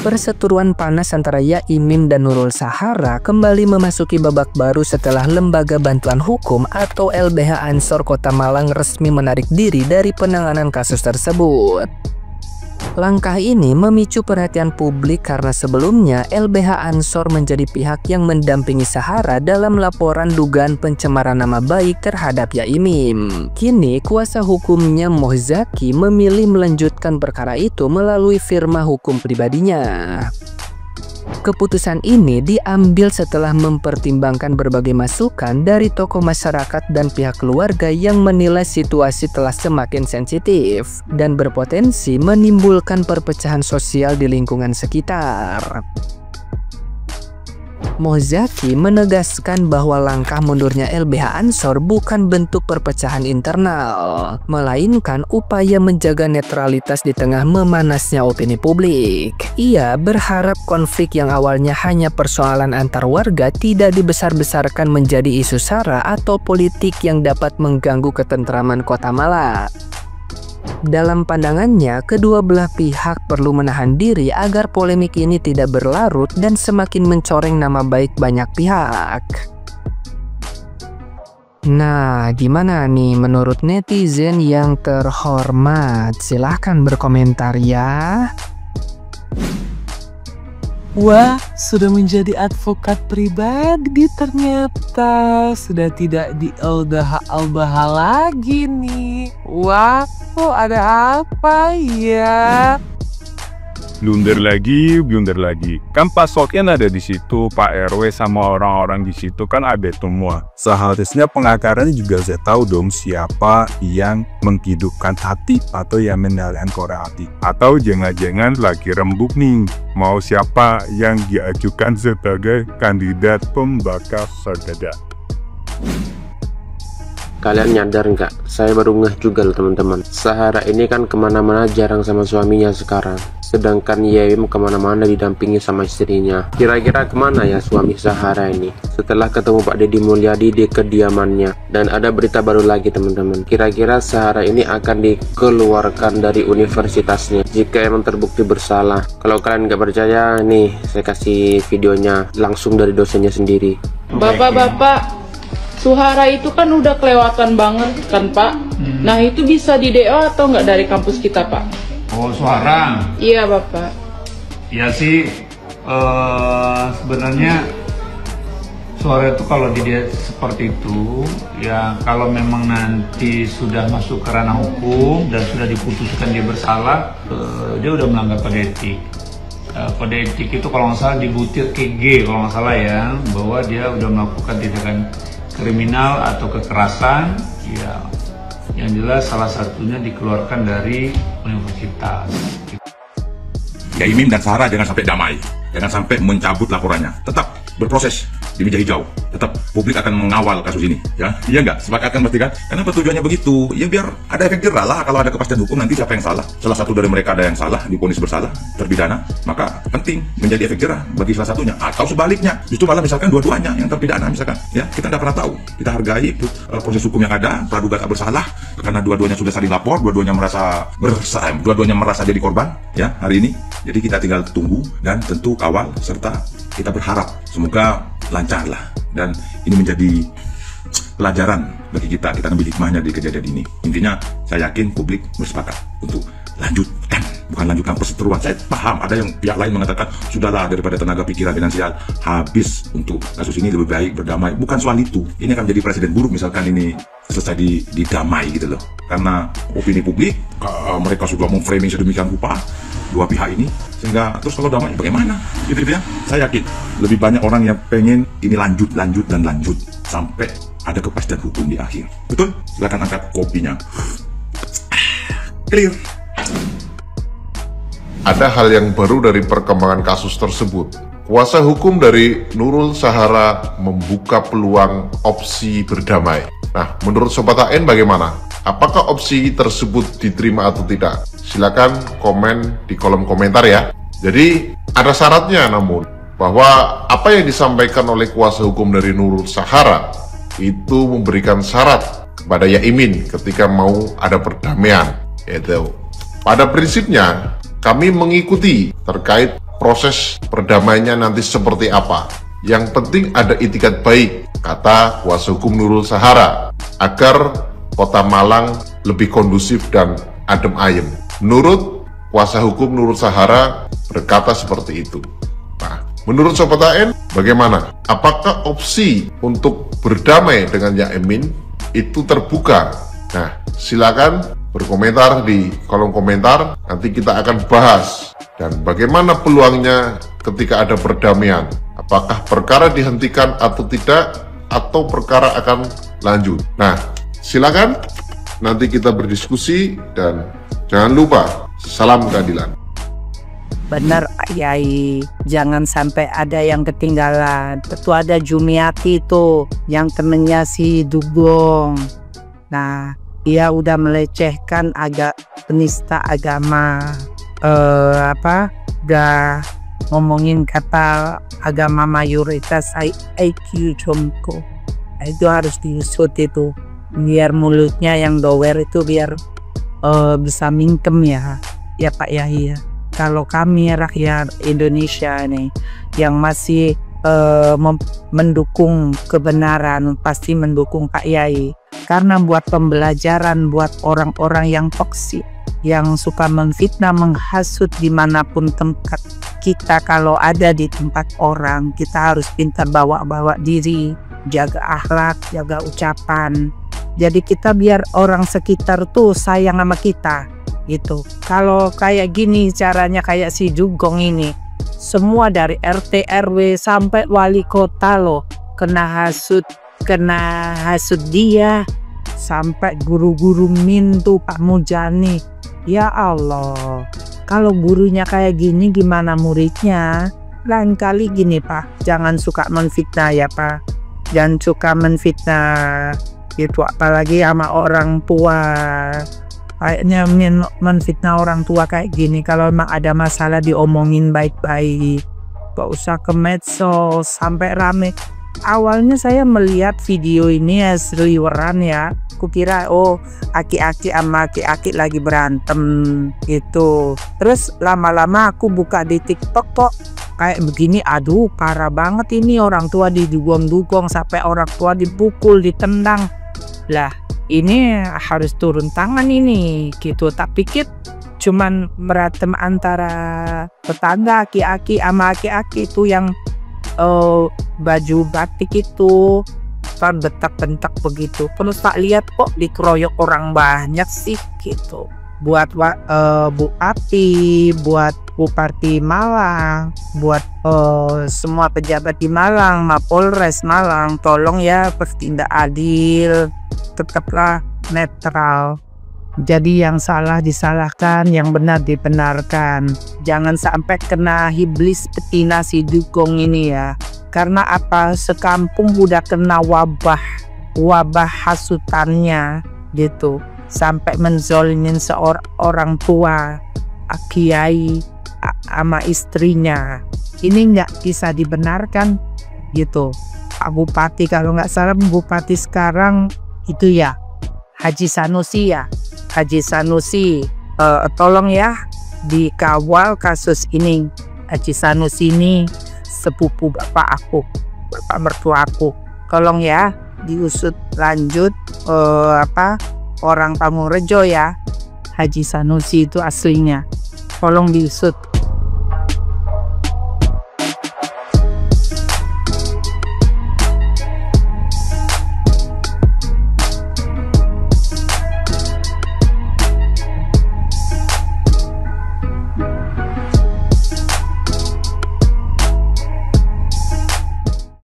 Perseteruan panas antara Yaimin dan Nurul Sahara kembali memasuki babak baru setelah Lembaga Bantuan Hukum atau LBH Ansor Kota Malang resmi menarik diri dari penanganan kasus tersebut. Langkah ini memicu perhatian publik karena sebelumnya LBH Ansor menjadi pihak yang mendampingi Sahara dalam laporan dugaan pencemaran nama baik terhadap Yaimin. Kini kuasa hukumnya Mohzaki memilih melanjutkan perkara itu melalui firma hukum pribadinya. Keputusan ini diambil setelah mempertimbangkan berbagai masukan dari tokoh masyarakat dan pihak keluarga yang menilai situasi telah semakin sensitif dan berpotensi menimbulkan perpecahan sosial di lingkungan sekitar. Mohzaki menegaskan bahwa langkah mundurnya LBH Ansor bukan bentuk perpecahan internal, melainkan upaya menjaga netralitas di tengah memanasnya opini publik. Ia berharap konflik yang awalnya hanya persoalan antar warga tidak dibesar-besarkan menjadi isu sara atau politik yang dapat mengganggu ketentraman Kota Malang. Dalam pandangannya, kedua belah pihak perlu menahan diri agar polemik ini tidak berlarut dan semakin mencoreng nama baik banyak pihak. Nah, gimana nih menurut netizen yang terhormat? Silahkan berkomentar ya. Wah, sudah menjadi advokat pribadi ternyata. Sudah tidak di LBH lagi nih. Wah, ada apa ya? Blunder lagi. Kan Pak Sofian ada di situ, Pak RW sama orang-orang di situ kan ada semua. Seharusnya pengakarannya juga saya tahu dong siapa yang menghidupkan hati atau yang menyalakan korek hati. Atau jangan-jangan lagi rembuk nih, mau siapa yang diajukan sebagai kandidat pembakar saudara. Kalian nyadar nggak? Saya baru ngeh juga loh teman-teman. Sahara ini kan kemana-mana jarang sama suaminya sekarang. Sedangkan Yaimin kemana-mana didampingi sama istrinya. Kira-kira kemana ya suami Sahara ini? Setelah ketemu Pak Deddy Mulyadi di kediamannya. Dan ada berita baru lagi teman-teman. Kira-kira Sahara ini akan dikeluarkan dari universitasnya jika emang terbukti bersalah. Kalau kalian nggak percaya, nih saya kasih videonya langsung dari dosennya sendiri. Bapak-bapak, Suhara itu kan udah kelewatan banget kan Pak. Nah itu bisa di DO atau nggak dari kampus kita Pak? Oh Suhara? Iya Bapak. Ya sih, sebenarnya Suhara itu kalau dia seperti itu, ya kalau memang nanti sudah masuk ke ranah hukum dan sudah diputuskan dia bersalah, dia udah melanggar kode etik. Kode etik itu kalau nggak salah di butir KG kalau nggak salah ya, bahwa dia udah melakukan tindakan kriminal atau kekerasan, ya yang jelas salah satunya dikeluarkan dari universitas. Yaimin dan Sahara jangan sampai damai, jangan sampai mencabut laporannya, tetap berproses di meja hijau, tetap publik akan mengawal kasus ini, ya, iya nggak? Sepakat kan pasti kan? Kenapa tujuannya begitu? Ya biar ada efek jerah lah, kalau ada kepastian hukum nanti siapa yang salah, salah satu dari mereka ada yang salah, divonis bersalah, terpidana, maka penting menjadi efek jerah bagi salah satunya, atau sebaliknya, justru malah misalkan dua-duanya yang terpidana misalkan, ya kita tidak pernah tahu, kita hargai proses hukum yang ada, praduga tak bersalah, karena dua-duanya sudah saling lapor, dua-duanya merasa bersalah, dua-duanya merasa jadi korban, ya hari ini, jadi kita tinggal tunggu dan tentu kawal serta kita berharap semoga lancar lah, dan ini menjadi pelajaran bagi kita ambil hikmahnya dari kejadian ini. Intinya saya yakin publik bersepakat untuk lanjutkan, bukan lanjutkan perseteruan. Saya paham ada yang pihak lain mengatakan sudahlah daripada tenaga pikiran finansial habis untuk kasus ini, lebih baik berdamai. Bukan soal itu, ini akan menjadi presiden buruk misalkan ini selesai didamai gitu loh, karena opini publik mereka sudah memframing sedemikian rupa dua pihak ini, sehingga terus kalau damai bagaimana gitu ya. Saya yakin lebih banyak orang yang pengen ini lanjut sampai ada kepastian hukum di akhir. Betul? Silakan angkat kopinya. Clear. Ada hal yang baru dari perkembangan kasus tersebut. Kuasa hukum dari Nurul Sahara membuka peluang opsi berdamai. Nah, menurut Sobat AN bagaimana? Apakah opsi tersebut diterima atau tidak? Silakan komen di kolom komentar ya. Jadi ada syaratnya namun, bahwa apa yang disampaikan oleh kuasa hukum dari Nurul Sahara itu memberikan syarat kepada Yaimin ketika mau ada perdamaian, yaitu pada prinsipnya kami mengikuti terkait proses perdamaiannya nanti seperti apa. Yang penting ada itikat baik, kata kuasa hukum Nurul Sahara, agar Kota Malang lebih kondusif dan adem ayem. Menurut kuasa hukum Nurul Sahara berkata seperti itu. Nah, menurut Sobat AN, bagaimana? Apakah opsi untuk berdamai dengan Yaimin itu terbuka? Nah, silakan berkomentar di kolom komentar, nanti kita akan bahas. Dan bagaimana peluangnya ketika ada perdamaian? Apakah perkara dihentikan atau tidak, atau perkara akan lanjut? Nah, silakan nanti kita berdiskusi, dan jangan lupa salam keadilan. Benar Pak Yai, jangan sampai ada yang ketinggalan. Tentu ada Jumiati tuh yang temennya si Dugong. Nah, dia udah melecehkan penista agama. Udah ngomongin kata agama mayoritas IQ Jomko. Itu harus diusut itu, biar mulutnya yang dower itu biar bisa mingkem ya Pak Yai ya. Kalau kami rakyat Indonesia nih yang masih mendukung kebenaran, pasti mendukung Pak Yai, karena buat pembelajaran buat orang-orang yang toksik, yang suka memfitnah, menghasut dimanapun tempat. Kita kalau ada di tempat orang, kita harus pintar bawa diri, jaga akhlak, jaga ucapan. Jadi kita biar orang sekitar tuh sayang sama kita gitu. Kalau kayak gini caranya kayak si Dugong ini, semua dari RT RW sampai wali kota loh kena hasut dia, sampai guru-guru min tuh Pak Mujani. Ya Allah, kalau gurunya kayak gini gimana muridnya? Lain kali gini Pak, jangan suka menfitnah ya Pak, jangan suka menfitnah itu, apalagi sama orang tua. Kayaknya menfitnah orang tua kayak gini, kalau memang ada masalah diomongin baik-baik, gak usah ke medsos sampai rame. Awalnya saya melihat video ini ya seliweran ya, kukira aki-aki sama aki-aki lagi berantem gitu. Terus lama-lama aku buka di TikTok kok kayak begini, aduh parah banget ini, orang tua didugong-dugong sampai orang tua dipukul, ditendang. Lah ini harus turun tangan ini gitu. Tak pikir cuman berantem antara tetangga aki-aki sama aki-aki itu yang baju batik itu kan bentak-bentak begitu. Terus tak lihat kok dikeroyok orang banyak sih gitu. Buat Bu Ati, buat Bupati Malang, buat semua pejabat di Malang, Mapolres Malang, tolong ya bertindak adil, tetaplah netral. Jadi yang salah disalahkan, yang benar dibenarkan. Jangan sampai kena iblis betina si Dugong ini ya. Karena apa? Sekampung udah kena wabah hasutannya gitu. Sampai menzolimin seorang tua, kiai sama istrinya. Ini nggak bisa dibenarkan gitu. Pak Bupati, kalau nggak salah Bupati sekarang itu ya Haji Sanusi ya. Haji Sanusi, tolong ya dikawal kasus ini. Haji Sanusi ini sepupu bapak aku, bapak mertua aku. Tolong ya diusut lanjut, orang Pamungrejo ya. Haji Sanusi itu aslinya, tolong diusut.